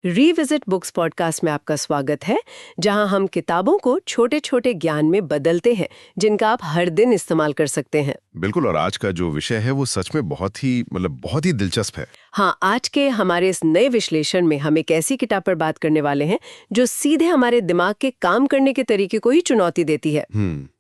Revisit books podcast में आपका स्वागत है, जहां हम किताबों को छोटे छोटे ज्ञान में बदलते हैं जिनका आप हर दिन इस्तेमाल कर सकते हैं। बिल्कुल। और आज का जो विषय है वो सच में बहुत ही दिलचस्प है। हाँ, आज के हमारे इस नए विश्लेषण में हम एक ऐसी किताब पर बात करने वाले हैं जो सीधे हमारे दिमाग के काम करने के तरीके को ही चुनौती देती है।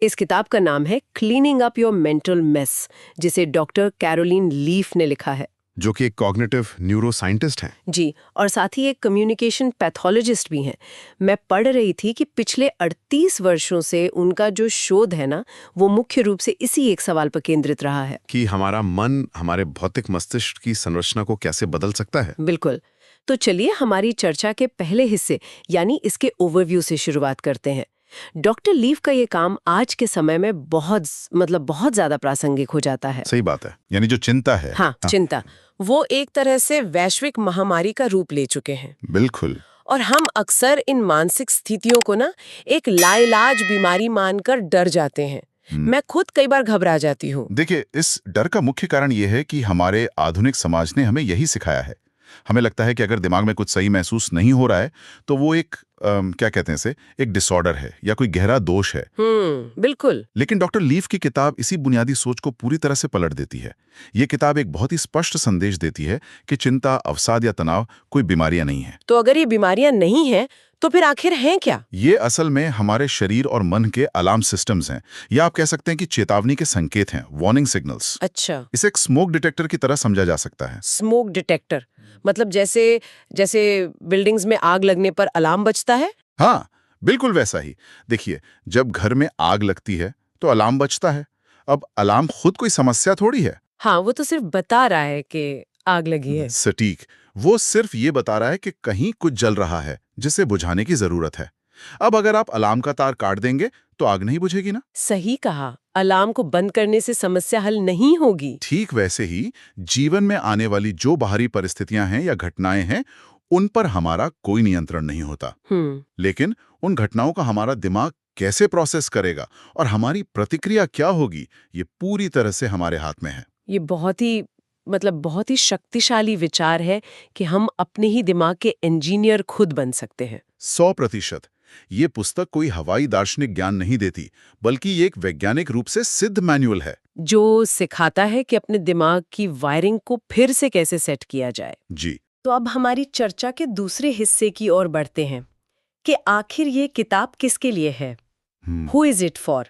इस किताब का नाम है cleaning up your mental mess, जिसे डॉक्टर कैरोलीन लीफ ने लिखा है, जो कि एक कॉग्निटिव न्यूरोसाइंटिस्ट हैं। जी, और साथ ही एक कम्युनिकेशन पैथोलॉजिस्ट भी हैं। मैं पढ़ रही थी कि पिछले 38 वर्षों से उनका जो शोध है ना, वो मुख्य रूप से इसी एक सवाल पर केंद्रित रहा है कि हमारा मन हमारे भौतिक मस्तिष्क की संरचना को कैसे बदल सकता है। बिल्कुल। तो चलिए हमारी चर्चा के पहले हिस्से यानी इसके ओवरव्यू से शुरुआत करते हैं। डॉक्टर लीफ का ये काम आज के समय में बहुत ज्यादा प्रासंगिक हो जाता है। सही बात है। यानी जो चिंता है, हाँ, चिंता वो एक तरह से वैश्विक महामारी का रूप ले चुके हैं। बिल्कुल। और हम अक्सर इन मानसिक स्थितियों को ना एक लाइलाज बीमारी मानकर डर जाते हैं। मैं खुद कई बार घबरा जाती हूँ। देखिए, इस डर का मुख्य कारण ये है कि हमारे आधुनिक समाज ने हमें यही सिखाया है। हमें लगता है कि अगर दिमाग में कुछ सही महसूस नहीं हो रहा है तो वो एक क्या कहते हैं इसे, एक डिसऑर्डर है या कोई गहरा दोष है। बिल्कुल। लेकिन डॉक्टर लीफ की किताब इसी बुनियादी सोच को पूरी तरह से पलट देती है। ये किताब एक बहुत ही स्पष्ट संदेश देती है कि चिंता, अवसाद या तनाव कोई बीमारियां नहीं है। तो अगर ये बीमारियां नहीं हैं, तो फिर आखिर हैं क्या? ये असल में हमारे शरीर और मन के अलार्म सिस्टम्स हैं, या आप कह सकते हैं कि चेतावनी के संकेत हैं, वार्निंग सिग्नल्स। अच्छा, इसे एक स्मोक डिटेक्टर की तरह समझा जा सकता है। स्मोक डिटेक्टर मतलब जैसे बिल्डिंग्स में आग लगने पर अलार्म बजता है? हाँ, बिल्कुल वैसा ही। देखिए, जब घर में आग लगती है तो अलार्म बजता है। अब अलार्म खुद कोई समस्या थोड़ी है। हाँ, वो तो सिर्फ बता रहा है कि आग लगी है। सटीक। वो सिर्फ ये बता रहा है कि कहीं कुछ जल रहा है जिसे बुझाने की जरूरत है। अब अगर आप अलार्म का तार काट देंगे तो आग नहीं बुझेगी ना। सही कहा, अलार्म को बंद करने से समस्या हल नहीं होगी। ठीक वैसे ही जीवन में आने वाली जो बाहरी परिस्थितियां हैं या घटनाएं हैं, उन पर हमारा कोई नियंत्रण नहीं होता। लेकिन उन घटनाओं का हमारा दिमाग कैसे प्रोसेस करेगा और हमारी प्रतिक्रिया क्या होगी, ये पूरी तरह से हमारे हाथ में है। ये बहुत ही शक्तिशाली विचार है कि हम अपने ही दिमाग के इंजीनियर खुद बन सकते हैं। 100%। ये पुस्तक कोई हवाई दार्शनिक ज्ञान नहीं देती, बल्कि ये एक वैज्ञानिक रूप से सिद्ध मैनुअल है जो सिखाता है कि अपने दिमाग की वायरिंग को फिर से कैसे सेट किया जाए। जी। तो अब हमारी चर्चा के दूसरे हिस्से की ओर बढ़ते हैं कि आखिर ये किताब किसके लिए है, हु इज इट फॉर।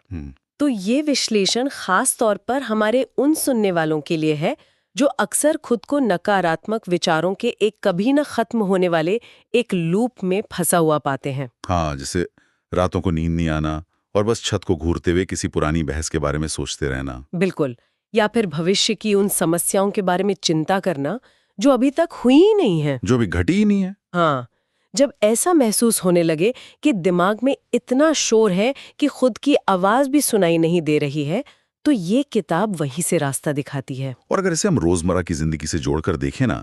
तो ये विश्लेषण खास तौर पर हमारे उन सुनने वालों के लिए है जो अक्सर खुद को नकारात्मक विचारों के एक कभी न खत्म होने वाले एक लूप में फंसा हुआ पाते हैं। हाँ, जैसे रातों को नींद नहीं आना और बस छत को घूरते हुए किसी पुरानी बहस के बारे में सोचते रहना। बिल्कुल। या फिर भविष्य की उन समस्याओं के बारे में चिंता करना जो अभी तक हुई ही नहीं है, जो भी घटी ही नहीं है। हाँ, जब ऐसा महसूस होने लगे कि दिमाग में इतना शोर है कि खुद की आवाज भी सुनाई नहीं दे रही है, तो ये किताब वहीं से रास्ता दिखाती है। और अगर इसे हम रोजमर्रा की जिंदगी से जोड़कर देखें ना,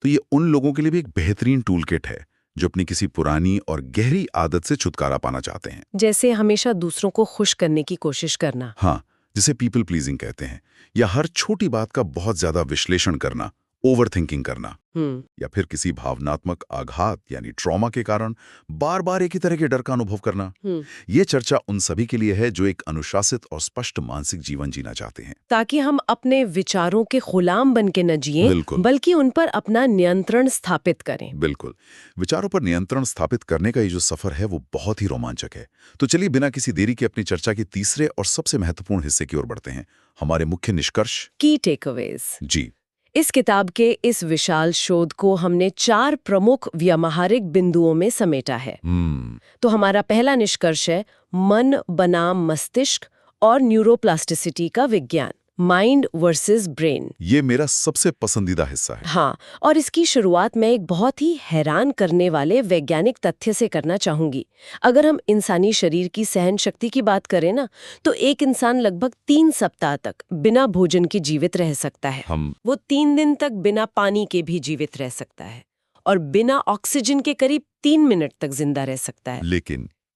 तो ये उन लोगों के लिए भी एक बेहतरीन टूल किट है जो अपनी किसी पुरानी और गहरी आदत से छुटकारा पाना चाहते हैं। जैसे हमेशा दूसरों को खुश करने की कोशिश करना। हाँ, जिसे पीपल प्लीजिंग कहते हैं, या हर छोटी बात का बहुत ज्यादा विश्लेषण करना, ओवर थिंकिंग करना, या फिर किसी भावनात्मक आघात यानी ट्रॉमा के कारण बार बार एक ही तरह के डर का अनुभव करना। ये चर्चा उन सभी के लिए है जो एक अनुशासित और स्पष्ट मानसिक जीवन जीना चाहते हैं, ताकि हम अपने विचारों के गुलाम बन के न जिएं, बल्कि उन पर अपना नियंत्रण स्थापित करें। बिल्कुल। विचारों पर नियंत्रण स्थापित करने का ये जो सफर है वो बहुत ही रोमांचक है। तो चलिए बिना किसी देरी के अपनी चर्चा के तीसरे और सबसे महत्वपूर्ण हिस्से की ओर बढ़ते हैं, हमारे मुख्य निष्कर्ष, की टेकअवेज। जी। इस किताब के इस विशाल शोध को हमने 4 प्रमुख व्यावहारिक बिंदुओं में समेटा है। तो हमारा पहला निष्कर्ष है मन बनाम मस्तिष्क और न्यूरोप्लास्टिसिटी का विज्ञान, माइंड वर्सेस ब्रेन। ये मेरा सबसे पसंदीदा हिस्सा है। हाँ, और इसकी शुरुआत मैं एक बहुत ही हैरान करने वाले वैज्ञानिक तथ्य से करना चाहूंगी। अगर हम इंसानी शरीर की सहन शक्ति की बात करें ना, तो एक इंसान लगभग 3 सप्ताह तक बिना भोजन के जीवित रह सकता है। वो 3 दिन तक बिना पानी के भी जीवित रह सकता है और बिना ऑक्सीजन के करीब 3 मिनट तक जिंदा रह सकता है।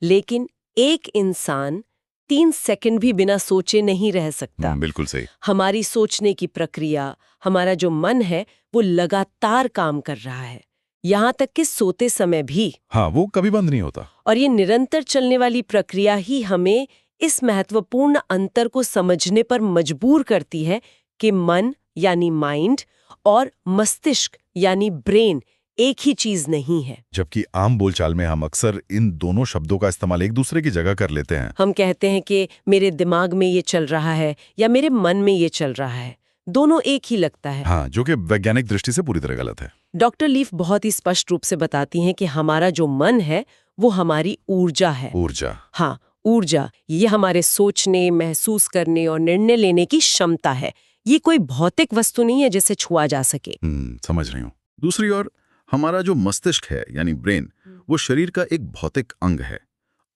लेकिन एक इंसान 3 सेकंड भी बिना सोचे नहीं रह सकता। बिल्कुल सही। हमारी सोचने की प्रक्रिया, हमारा जो मन है, वो लगातार काम कर रहा है। यहाँ तक कि सोते समय भी। हाँ, वो कभी बंद नहीं होता। और ये निरंतर चलने वाली प्रक्रिया ही हमें इस महत्वपूर्ण अंतर को समझने पर मजबूर करती है कि मन यानी माइंड और मस्तिष्क यानी ब्रेन एक ही चीज नहीं है। जबकि आम बोलचाल में हम अक्सर इन दोनों शब्दों का इस्तेमाल एक दूसरे की जगह कर लेते हैं। हम कहते हैं कि मेरे दिमाग में ये चल रहा है या मेरे मन में ये चल रहा है, दोनों एक ही लगता है। हाँ, जो कि वैज्ञानिक दृष्टि से पूरी तरह गलत है। डॉक्टर लीफ बहुत ही स्पष्ट रूप से बताती हैं कि हमारा जो मन है वो हमारी ऊर्जा है। ऊर्जा। हाँ, ऊर्जा, ये हमारे सोचने, महसूस करने और निर्णय लेने की क्षमता है। ये कोई भौतिक वस्तु नहीं है जिसे छुआ जा सके। समझ रही हूँ। दूसरी ओर हमारा जो मस्तिष्क है यानी ब्रेन, वो शरीर का एक भौतिक अंग है।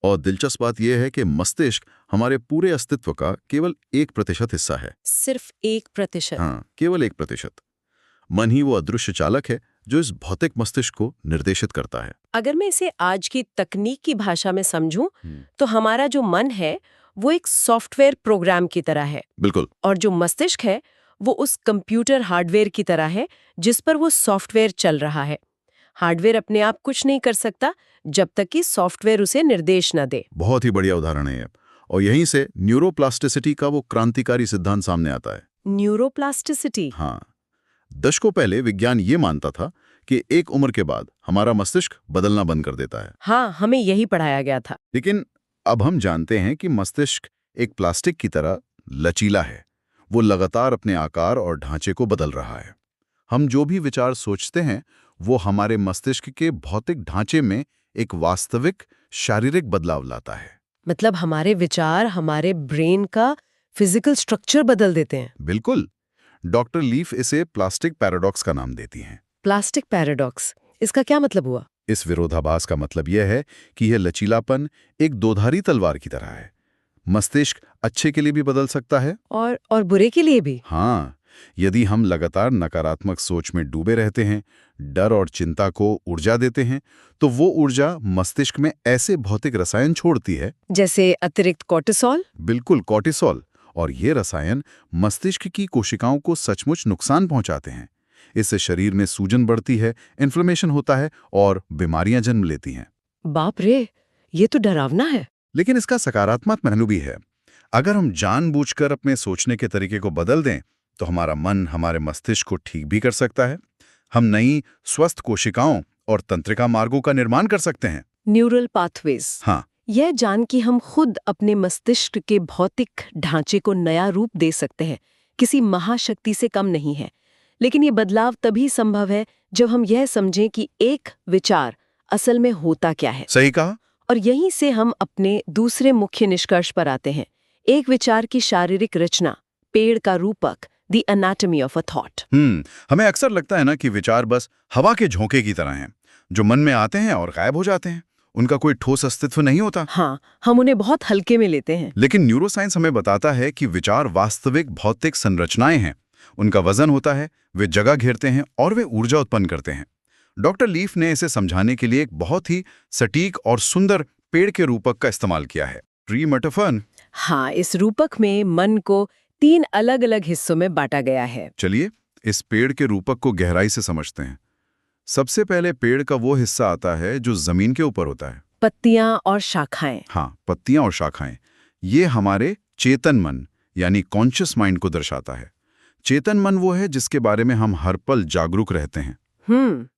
और दिलचस्प बात यह है कि मस्तिष्क हमारे पूरे अस्तित्व का केवल 1% हिस्सा है। सिर्फ 1%? हाँ, केवल 1%। मन ही वो अदृश्य चालक है जो इस भौतिक मस्तिष्क को निर्देशित करता है। अगर मैं इसे आज की तकनीक की भाषा में समझूं, तो हमारा जो मन है वो एक सॉफ्टवेयर प्रोग्राम की तरह है। बिल्कुल। और जो मस्तिष्क है वो उस कंप्यूटर हार्डवेयर की तरह है जिस पर वो सॉफ्टवेयर चल रहा है। हार्डवेयर अपने आप कुछ नहीं कर सकता जब तक कि सॉफ्टवेयर उसे निर्देश न दे। बहुत ही बढ़िया उदाहरण है ये। और यहीं से न्यूरोप्लास्टिसिटी का वो क्रांतिकारी सिद्धांत सामने आता है। न्यूरोप्लास्टिसिटी? हाँ, दशकों पहले विज्ञान ये मानता था कि एक उम्र के बाद हमारा मस्तिष्क बदलना बंद कर देता है। हाँ, हमें यही पढ़ाया गया था। लेकिन अब हम जानते हैं कि मस्तिष्क एक प्लास्टिक की तरह लचीला है। वो लगातार अपने आकार और ढांचे को बदल रहा है। हम जो भी विचार सोचते हैं वो हमारे मस्तिष्क के भौतिक ढांचे में एक वास्तविक शारीरिक बदलाव लाता है। मतलब हमारे विचार हमारे ब्रेन का फिजिकल स्ट्रक्चर बदल देते हैं? बिल्कुल। डॉक्टर लीफ इसे प्लास्टिक पैराडॉक्स का नाम देती हैं। प्लास्टिक पैराडॉक्स, इसका क्या मतलब हुआ? इस विरोधाभास का मतलब यह है कि यह लचीलापन एक दोधारी तलवार की तरह है। मस्तिष्क अच्छे के लिए भी बदल सकता है और बुरे के लिए भी? हाँ, यदि हम लगातार नकारात्मक सोच में डूबे रहते हैं, डर और चिंता को ऊर्जा देते हैं, तो वो ऊर्जा मस्तिष्क में ऐसे भौतिक रसायन छोड़ती है जैसे अतिरिक्त कोर्टिसोल? बिल्कुल, कॉर्टिसोल। और ये रसायन मस्तिष्क की कोशिकाओं को सचमुच नुकसान पहुंचाते हैं। इससे शरीर में सूजन बढ़ती है, इन्फ्लेमेशन होता है और बीमारियां जन्म लेती हैं। बाप रे, ये तो डरावना है। लेकिन इसका सकारात्मक पहलू भी है। अगर हम जानबूझकर अपने सोचने के तरीके को बदल दें तो हमारा मन हमारे मस्तिष्क को ठीक भी कर सकता है। हम नई स्वस्थ कोशिकाओं और तंत्रिका मार्गों का निर्माण कर सकते हैं। Neural pathways. हाँ, यह जान कि हम खुद अपने मस्तिष्क के भौतिक ढांचे को नया रूप दे सकते हैं किसी महाशक्ति से कम नहीं है। लेकिन ये बदलाव तभी संभव है जब हम यह समझें कि एक विचार असल में होता क्या है। सही कहा। और यहीं से हम अपने दूसरे मुख्य निष्कर्ष पर आते हैं। एक विचार की शारीरिक रचना, पेड़ का रूपक, the anatomy of a thought. हमें अक्सर लगता है ना कि विचार बस हवा के झोंके की तरह हैं, जो मन में आते हैं और गायब हो जाते हैं। उनका कोई ठोस अस्तित्व नहीं होता। हाँ, हम उन्हें बहुत हल्के में लेते हैं। लेकिन न्यूरोसाइंस हमें बताता है कि विचार वास्तविक भौतिक संरचनाएं हैं। उनका वजन होता है, वे जगह घेरते हैं और वे ऊर्जा उत्पन्न करते हैं। डॉक्टर लीफ ने इसे समझाने के लिए एक बहुत ही सटीक और सुंदर पेड़ के रूपक का इस्तेमाल किया है, ट्री मेटाफर। हाँ, इस रूपक में मन को 3 अलग-अलग हिस्सों में बांटा गया है। चलिए इस पेड़ के रूपक को गहराई से समझते हैं। सबसे पहले पेड़ का वो हिस्सा आता है जो जमीन के ऊपर होता है। पत्तियां और शाखाएं। हाँ, पत्तियां और शाखाएं। ये हमारे चेतन मन यानी कॉन्शियस माइंड को दर्शाता है। चेतन मन वो है जिसके बारे में हम हर पल जागरूक रहते हैं।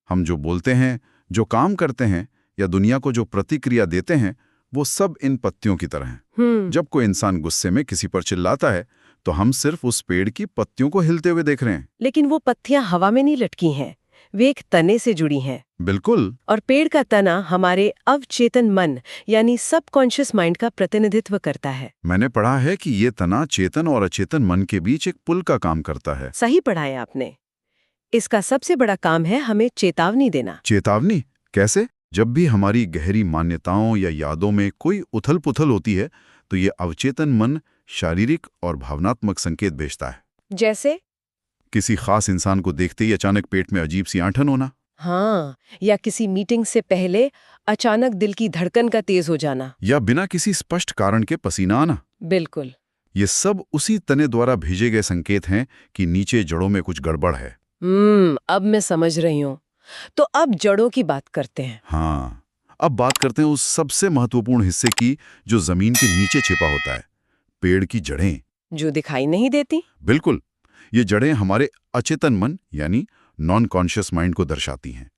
हम जो बोलते हैं, जो काम करते हैं या दुनिया को जो प्रतिक्रिया देते हैं, वो सब इन पत्तियों की तरह हैं। जब कोई इंसान गुस्से में किसी पर चिल्लाता है तो हम सिर्फ उस पेड़ की पत्तियों को हिलते हुए देख रहे हैं। लेकिन वो पत्तियां हवा में नहीं लटकी हैं, वे एक तने से जुड़ी हैं। बिल्कुल। और पेड़ का तना हमारे अवचेतन मन यानी सबकॉन्शियस माइंड का प्रतिनिधित्व करता है। मैंने पढ़ा है कि ये तना चेतन और अचेतन मन के बीच एक पुल का काम करता है। सही पढ़ा है आपने। इसका सबसे बड़ा काम है हमें चेतावनी देना। चेतावनी कैसे? जब भी हमारी गहरी मान्यताओं या यादों में कोई उथल पुथल होती है तो ये अवचेतन मन शारीरिक और भावनात्मक संकेत भेजता है। जैसे किसी खास इंसान को देखते ही अचानक पेट में अजीब सी आंठन होना। हाँ, या किसी मीटिंग से पहले अचानक दिल की धड़कन का तेज हो जाना, या बिना किसी स्पष्ट कारण के पसीना आना। बिल्कुल। ये सब उसी तने द्वारा भेजे गए संकेत हैं कि नीचे जड़ों में कुछ गड़बड़ है। अब मैं समझ रही हूँ। तो अब जड़ों की बात करते हैं। हाँ, अब बात करते हैं उस सबसे महत्वपूर्ण हिस्से की जो जमीन के नीचे छिपा होता है, पेड़ की जड़ें। जो दिखाई नहीं देती। बिल्कुल, ये जड़ें हमारे अचेतन मन यानी नॉन कॉन्शियस माइंड को दर्शाती हैं।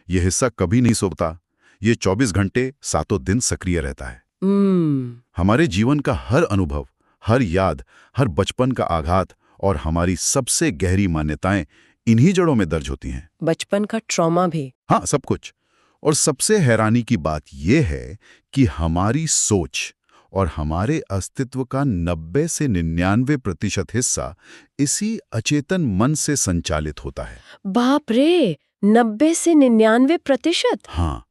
ये हिस्सा कभी नहीं सोता, ये 24 घंटे सातों दिन सक्रिय रहता है। हमारे जीवन का हर अनुभव, हर याद, हर बचपन का आघात और हमारी सबसे गहरी मान्यताएं इन्हीं जड़ों में दर्ज होती हैं। बचपन का ट्रॉमा भी। हाँ, सब कुछ। और सबसे हैरानी की बात यह है कि हमारी सोच और हमारे अस्तित्व का 90 से 99% हिस्सा इसी अचेतन मन से संचालित होता है। बाप रे, 90 से 99%? हाँ,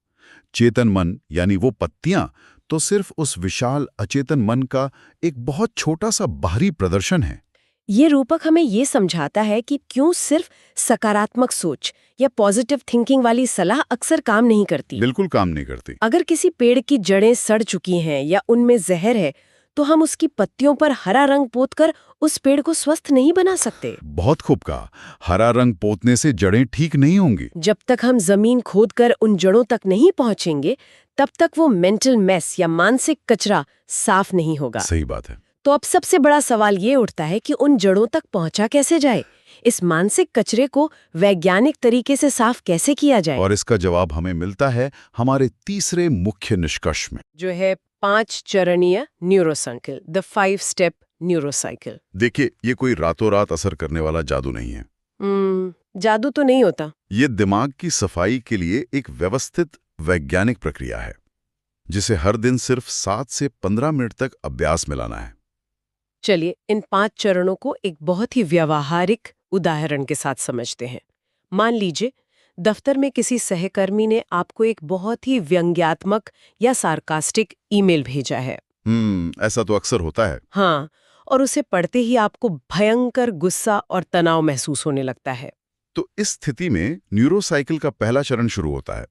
चेतन मन यानी वो पत्तियां तो सिर्फ उस विशाल अचेतन मन का एक बहुत छोटा सा बाहरी प्रदर्शन है। ये रूपक हमें ये समझाता है कि क्यों सिर्फ सकारात्मक सोच या पॉजिटिव थिंकिंग वाली सलाह अक्सर काम नहीं करती। बिल्कुल काम नहीं करती। अगर किसी पेड़ की जड़ें सड़ चुकी हैं या उनमें जहर है, तो हम उसकी पत्तियों पर हरा रंग पोतकर उस पेड़ को स्वस्थ नहीं बना सकते। बहुत खूब कहा। हरा रंग पोतने से जड़ें ठीक नहीं होंगी। जब तक हम जमीन खोदकर उन जड़ों तक नहीं पहुंचेंगे, तब तक वो मेंटल मेस या मानसिक कचरा साफ नहीं होगा। सही बात है। तो अब सबसे बड़ा सवाल ये उठता है कि उन जड़ों तक पहुंचा कैसे जाए? इस मानसिक कचरे को वैज्ञानिक तरीके से साफ कैसे किया जाए? और इसका जवाब हमें मिलता है हमारे तीसरे मुख्य निष्कर्ष में, जो है 5 चरणीय न्यूरोसाइकिल, द 5 स्टेप न्यूरोसाइकिल। देखिए, ये कोई रातों रात असर करने वाला जादू नहीं है। जादू तो नहीं होता। ये दिमाग की सफाई के लिए एक व्यवस्थित वैज्ञानिक प्रक्रिया है, जिसे हर दिन सिर्फ 7 से 15 मिनट तक अभ्यास में लाना है। चलिए इन 5 चरणों को एक बहुत ही व्यावहारिक उदाहरण के साथ समझते हैं। मान लीजिए दफ्तर में किसी सहकर्मी ने आपको एक बहुत ही व्यंग्यात्मक या सार्कास्टिक ईमेल भेजा है। ऐसा तो अक्सर होता है। हाँ, और उसे पढ़ते ही आपको भयंकर गुस्सा और तनाव महसूस होने लगता है। तो इस स्थिति में न्यूरोसाइकिल का पहला चरण शुरू होता है,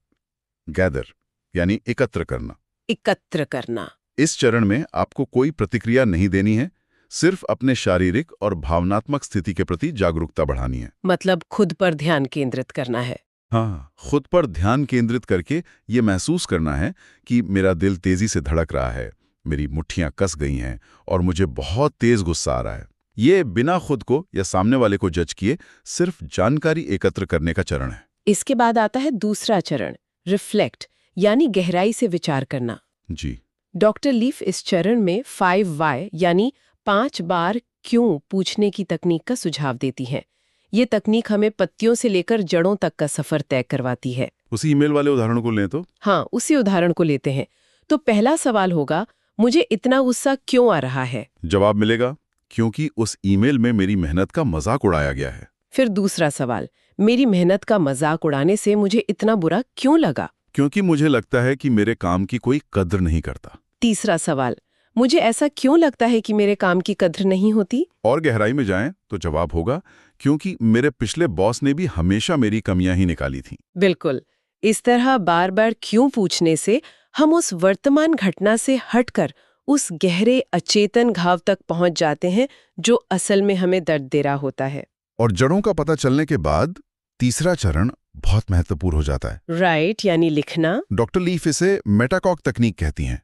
गैदर यानी एकत्र करना। एकत्र करना। इस चरण में आपको कोई प्रतिक्रिया नहीं देनी है, सिर्फ अपने शारीरिक और भावनात्मक स्थिति के प्रति जागरूकता बढ़ानी है। मतलब खुद पर ध्यान केंद्रित करना है। हाँ, खुद पर ध्यान केंद्रित करके ये महसूस करना है कि मेरा दिल तेजी से धड़क रहा है, मेरी मुट्ठियां कस गई हैं और मुझे बहुत तेज गुस्सा आ रहा है। ये बिना खुद को या सामने वाले को जज किए सिर्फ जानकारी एकत्र करने का चरण है। इसके बाद आता है दूसरा चरण, रिफ्लेक्ट यानी गहराई से विचार करना। जी। डॉक्टर लीफ इस चरण में 5 वाई यानी 5 बार क्यों पूछने की तकनीक का सुझाव देती है। ये तकनीक हमें पत्तियों से लेकर जड़ों तक का सफर तय करवाती है। उसी ईमेल वाले उदाहरण को लें तो? हाँ, उसी उदाहरण को लेते हैं। तो पहला सवाल होगा, मुझे इतना गुस्सा क्यों आ रहा है? जवाब मिलेगा, क्योंकि उस ईमेल में मेरी मेहनत का मजाक उड़ाया गया है। फिर दूसरा सवाल, मेरी मेहनत का मजाक उड़ाने से मुझे इतना बुरा क्यों लगा? क्योंकि मुझे लगता है कि मेरे काम की कोई कद्र नहीं करता। तीसरा सवाल, मुझे ऐसा क्यों लगता है कि मेरे काम की कद्र नहीं होती? और गहराई में जाएं तो जवाब होगा, क्योंकि मेरे पिछले बॉस ने भी हमेशा मेरी कमियां ही निकाली थीं। बिल्कुल। इस तरह बार बार क्यों पूछने से हम उस वर्तमान घटना से हटकर उस गहरे अचेतन घाव तक पहुंच जाते हैं जो असल में हमें दर्द दे रहा होता है। और जड़ों का पता चलने के बाद तीसरा चरण बहुत महत्वपूर्ण हो जाता है। राइट, यानी लिखना। डॉक्टर लीफ इसे मेटाकॉग तकनीक कहती हैं।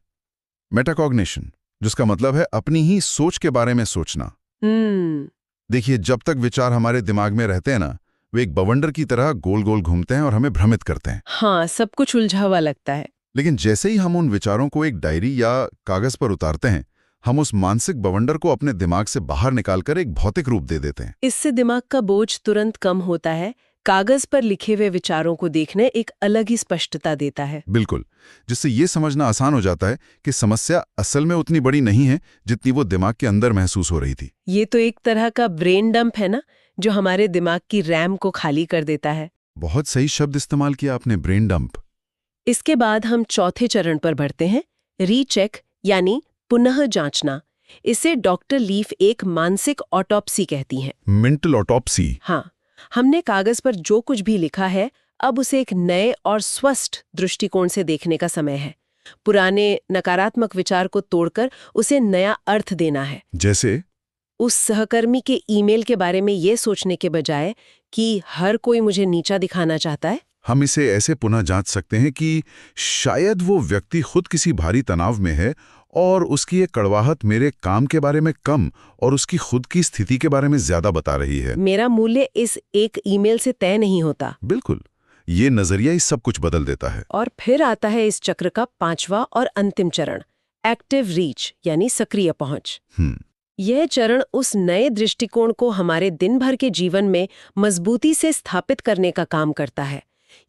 मेटाकॉग्निशन, जिसका मतलब है अपनी ही सोच के बारे में सोचना। देखिए, जब तक विचार हमारे दिमाग में रहते हैं ना, वे एक बवंडर की तरह गोल गोल घूमते हैं और हमें भ्रमित करते हैं। हाँ, सब कुछ उलझा हुआ लगता है। लेकिन जैसे ही हम उन विचारों को एक डायरी या कागज पर उतारते हैं, हम उस मानसिक बवंडर को अपने दिमाग से बाहर निकालकर एक भौतिक रूप दे देते हैं। इससे दिमाग का बोझ तुरंत कम होता है। कागज पर लिखे हुए विचारों को देखने एक अलग ही स्पष्टता देता है। बिल्कुल, जिससे ये समझना आसान हो जाता है कि समस्या असल में उतनी बड़ी नहीं है जितनी वो दिमाग के अंदर महसूस हो रही थी। ये तो एक तरह का ब्रेन डंप है ना, जो हमारे दिमाग की रैम को खाली कर देता है। बहुत सही शब्द इस्तेमाल किया आपने, ब्रेन डंप। इसके बाद हम चौथे चरण पर बढ़ते हैं, रीचेक यानी पुनः जांचना। इसे डॉक्टर लीफ एक मानसिक ऑटोप्सी कहती हैं। Mental autopsy. हाँ, हमने कागज पर जो कुछ भी लिखा है, अब उसे एक नए और स्वस्थ दृष्टिकोण से देखने का समय है। पुराने नकारात्मक विचार को तोड़कर उसे नया अर्थ देना है। जैसे उस सहकर्मी के ईमेल के बारे में ये सोचने के बजाय कि हर कोई मुझे नीचा दिखाना चाहता है, हम इसे ऐसे पुनः जांच सकते हैं कि शायद वो व्यक्ति खुद किसी भारी तनाव में है और उसकी ये कड़वाहट मेरे काम के बारे में कम और उसकी खुद की स्थिति के बारे में ज्यादा बता रही है। मेरा मूल्य इस एक ईमेल से तय नहीं होता। बिल्कुल, ये नजरिया ही सब कुछ बदल देता है। और फिर आता है इस चक्र का 5वां और अंतिम चरण, एक्टिव रीच यानी सक्रिय पहुंच। यह चरण उस नए दृष्टिकोण को हमारे दिन भर के जीवन में मजबूती से स्थापित करने का काम करता है।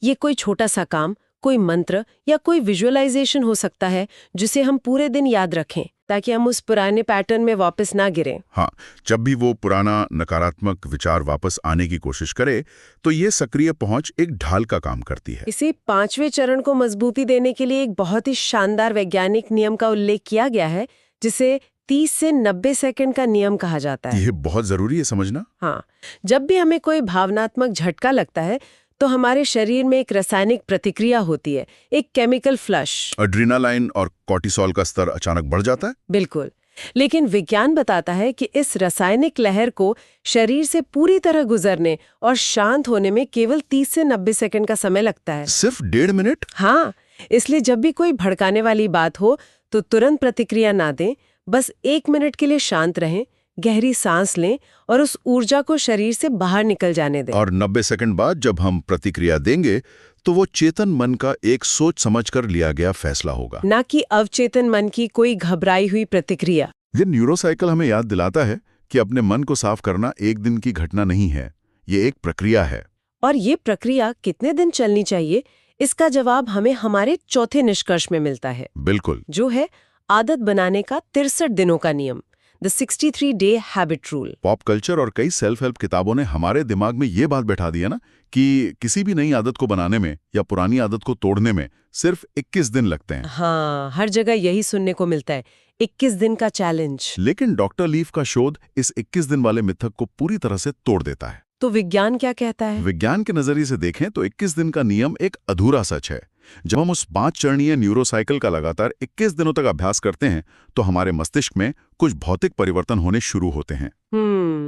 ये कोई छोटा सा काम, कोई मंत्र या कोई विजुअलाइजेशन हो सकता है जिसे हम पूरे दिन याद रखें ताकि हम उस पुराने पैटर्न में वापस ना गिरें। हाँ, जब भी वो पुराना नकारात्मक विचार वापस आने की कोशिश करे तो ये सक्रिय पहुंच एक ढाल का काम करती है। इसे 5वें चरण को मजबूती देने के लिए एक बहुत ही शानदार वैज्ञानिक नियम का उल्लेख किया गया है जिसे 30 से 90 सेकंड का नियम कहा जाता है। ये बहुत जरूरी है समझना। हाँ, जब भी हमें कोई भावनात्मक झटका लगता है तो हमारे शरीर में एक रासायनिक प्रतिक्रिया होती है, एक केमिकल फ्लश। एड्रेनालाइन और कॉर्टिसोल का स्तर अचानक बढ़ जाता है। बिल्कुल, लेकिन विज्ञान बताता है कि इस रासायनिक लहर को शरीर से पूरी तरह गुजरने और शांत होने में केवल 30 से 90 सेकंड का समय लगता है। सिर्फ 1.5 मिनट? हाँ, इसलिए जब भी कोई भड़काने वाली बात हो तो तुरंत प्रतिक्रिया ना दें, बस 1 मिनट के लिए शांत रहें, गहरी सांस लें और उस ऊर्जा को शरीर से बाहर निकल जाने दें। और 90 सेकंड बाद जब हम प्रतिक्रिया देंगे तो वो चेतन मन का एक सोच समझकर लिया गया फैसला होगा, ना कि अवचेतन मन की कोई घबराई हुई प्रतिक्रिया। ये न्यूरोसाइकिल हमें याद दिलाता है कि अपने मन को साफ करना एक दिन की घटना नहीं है, ये एक प्रक्रिया है। और ये प्रक्रिया कितने दिन चलनी चाहिए, इसका जवाब हमें हमारे चौथे निष्कर्ष में मिलता है। बिल्कुल, जो है आदत बनाने का 63 दिनों का नियम, the 63 day habit rule. Pop culture और कई सेल्फ हेल्प किताबों ने हमारे दिमाग में ये बात बैठा दी है ना कि किसी भी नई आदत को बनाने में या पुरानी आदत को तोड़ने में सिर्फ 21 दिन लगते हैं। हाँ, हर जगह यही सुनने को मिलता है, 21 दिन का चैलेंज। लेकिन डॉक्टर लीफ का शोध इस 21 दिन वाले मिथक को पूरी तरह से तोड़ देता है। तो विज्ञान क्या कहता है? विज्ञान के नजरिए से देखें तो 21 दिन का नियम एक अधूरा सच है। जब हम उस 5 चरणीय न्यूरोसाइकिल का लगातार 21 दिनों तक अभ्यास करते हैं तो हमारे मस्तिष्क में कुछ भौतिक परिवर्तन होने शुरू होते हैं।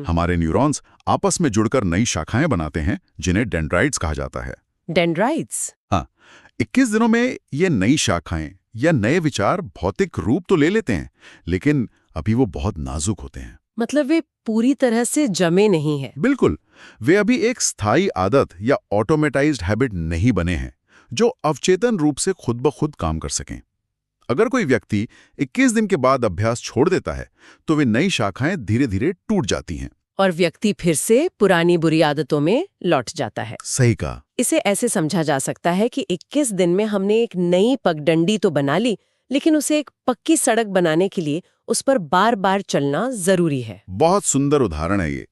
हमारे न्यूरॉन्स आपस में जुड़कर नई शाखाएं बनाते हैं जिन्हें डेंड्राइट्स कहा जाता है। डेंड्राइट्स? हाँ, 21 दिनों में ये नई शाखाएं या नए विचार भौतिक रूप तो ले लेते हैं, लेकिन अभी वो बहुत नाजुक होते हैं। मतलब वे पूरी तरह से जमे नहीं हैं। बिल्कुल, वे अभी एक स्थायी आदत या ऑटोमेटाइज्ड हैबिट नहीं बने हैं जो अवचेतन रूप से खुद ब खुद काम कर सकें। अगर कोई व्यक्ति 21 दिन के बाद अभ्यास छोड़ देता है तो वे नई शाखाएं धीरे धीरे टूट जाती हैं और व्यक्ति फिर से पुरानी बुरी आदतों में लौट जाता है। सही कहा। इसे ऐसे समझा जा सकता है कि 21 दिन में हमने एक नई पगडंडी तो बना ली, लेकिन उसे एक पक्की सड़क बनाने के लिए उस पर बार बार चलना जरूरी है। बहुत सुंदर उदाहरण है ये।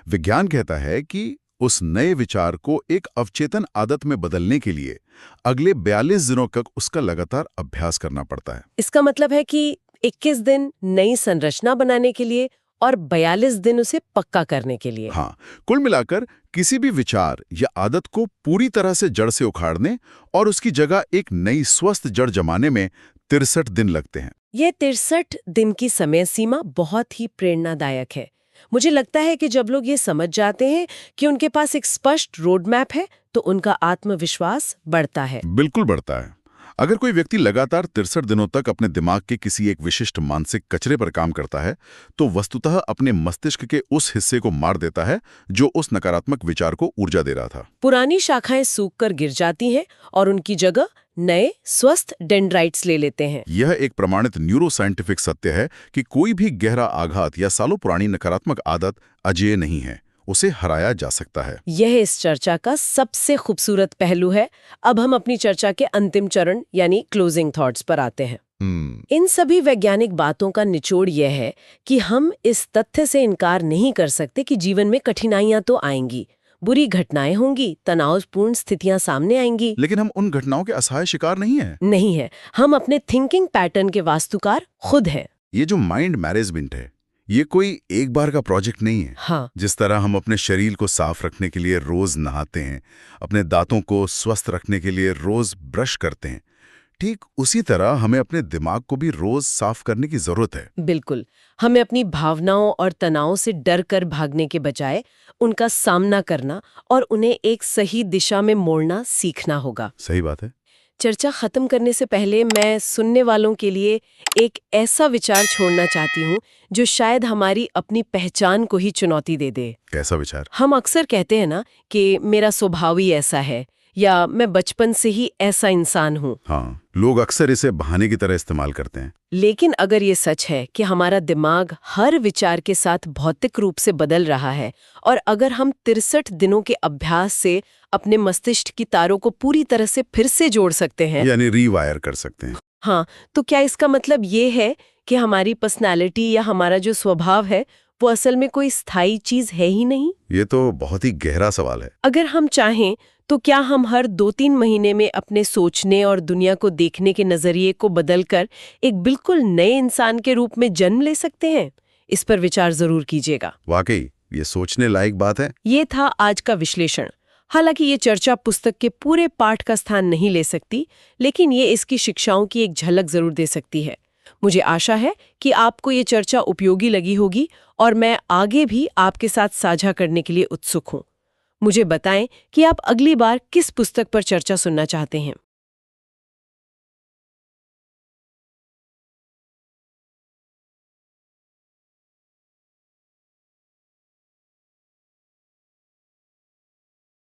विज्ञान कहता है कि उस नए विचार को एक अवचेतन आदत में बदलने के लिए अगले 42 दिनों तक उसका लगातार अभ्यास करना पड़ता है। इसका मतलब है कि 21 दिन नई संरचना बनाने के लिए और 42 दिन उसे पक्का करने के लिए। हाँ, कुल मिलाकर किसी भी विचार या आदत को पूरी तरह से जड़ से उखाड़ने और उसकी जगह एक नई स्वस्थ जड़ जमाने में 63 दिन लगते हैं। यह 63 दिन की समय सीमा बहुत ही प्रेरणादायक है। मुझे लगता है कि जब लोग ये समझ जाते हैं कि उनके पास एक स्पष्ट रोड मैप है तो उनका आत्मविश्वास बढ़ता है। बिल्कुल बढ़ता है। अगर कोई व्यक्ति लगातार 63 दिनों तक अपने दिमाग के किसी एक विशिष्ट मानसिक कचरे पर काम करता है तो वस्तुतः अपने मस्तिष्क के उस हिस्से को मार देता है जो उस नकारात्मक विचार को ऊर्जा दे रहा था। पुरानी शाखाएं सूखकर गिर जाती हैं और उनकी जगह नए स्वस्थ डेंड्राइट्स ले लेते हैं। यह एक प्रमाणित न्यूरोसाइंटिफिक सत्य है कि कोई भी गहरा आघात या सालों पुरानी नकारात्मक आदत अजेय नहीं है, उसे हराया जा सकता है। यह इस चर्चा का सबसे खूबसूरत पहलू है। अब हम अपनी चर्चा के अंतिम चरण यानी क्लोजिंग थॉट्स पर आते हैं। इन सभी वैज्ञानिक बातों का निचोड़ यह है कि हम इस तथ्य से इनकार नहीं कर सकते कि जीवन में कठिनाइयां तो आएंगी, बुरी घटनाएं होंगी, तनावपूर्ण स्थितियां सामने आएंगी, लेकिन हम उन घटनाओं के असहाय शिकार नहीं है। हम अपने थिंकिंग पैटर्न के वास्तुकार खुद हैं। ये जो माइंड मैनेजमेंट है ये कोई एक बार का प्रोजेक्ट नहीं है। हाँ। जिस तरह हम अपने शरीर को साफ रखने के लिए रोज नहाते हैं, अपने दांतों को स्वस्थ रखने के लिए रोज ब्रश करते हैं, ठीक उसी तरह हमें अपने दिमाग को भी रोज साफ करने की जरूरत है। बिल्कुल। हमें अपनी भावनाओं और तनाव से डर कर भागने के बजाय उनका सामना करना और उन्हें एक सही दिशा में मोड़ना सीखना होगा। सही बात है। चर्चा खत्म करने से पहले मैं सुनने वालों के लिए एक ऐसा विचार छोड़ना चाहती हूँ जो शायद हमारी अपनी पहचान को ही चुनौती दे दे। कैसा विचार? हम अक्सर कहते हैं ना कि मेरा स्वभाव ही ऐसा है या मैं बचपन से ही ऐसा इंसान हूँ। हाँ, लोग अक्सर इसे बहाने की तरह इस्तेमाल करते हैं। लेकिन अगर ये सच है कि हमारा दिमाग हर विचार के साथ भौतिक रूप से बदल रहा है और अगर हम 63 दिनों के अभ्यास से अपने मस्तिष्क की तारों को पूरी तरह से फिर से जोड़ सकते हैं, यानी रीवायर कर सकते हैं। हाँ, तो क्या इसका मतलब ये है कि हमारी पर्सनालिटी या हमारा जो स्वभाव है वो असल में कोई स्थायी चीज है ही नहीं? ये तो बहुत ही गहरा सवाल है। अगर हम चाहें तो क्या हम हर 2-3 महीने में अपने सोचने और दुनिया को देखने के नजरिए को बदलकर एक बिल्कुल नए इंसान के रूप में जन्म ले सकते हैं? इस पर विचार जरूर कीजिएगा। वाकई ये सोचने लायक बात है। ये था आज का विश्लेषण। हालांकि ये चर्चा पुस्तक के पूरे पाठ का स्थान नहीं ले सकती, लेकिन ये इसकी शिक्षाओं की एक झलक जरूर दे सकती है। मुझे आशा है कि आपको ये चर्चा उपयोगी लगी होगी और मैं आगे भी आपके साथ साझा करने के लिए उत्सुक हूँ। मुझे बताएं कि आप अगली बार किस पुस्तक पर चर्चा सुनना चाहते हैं।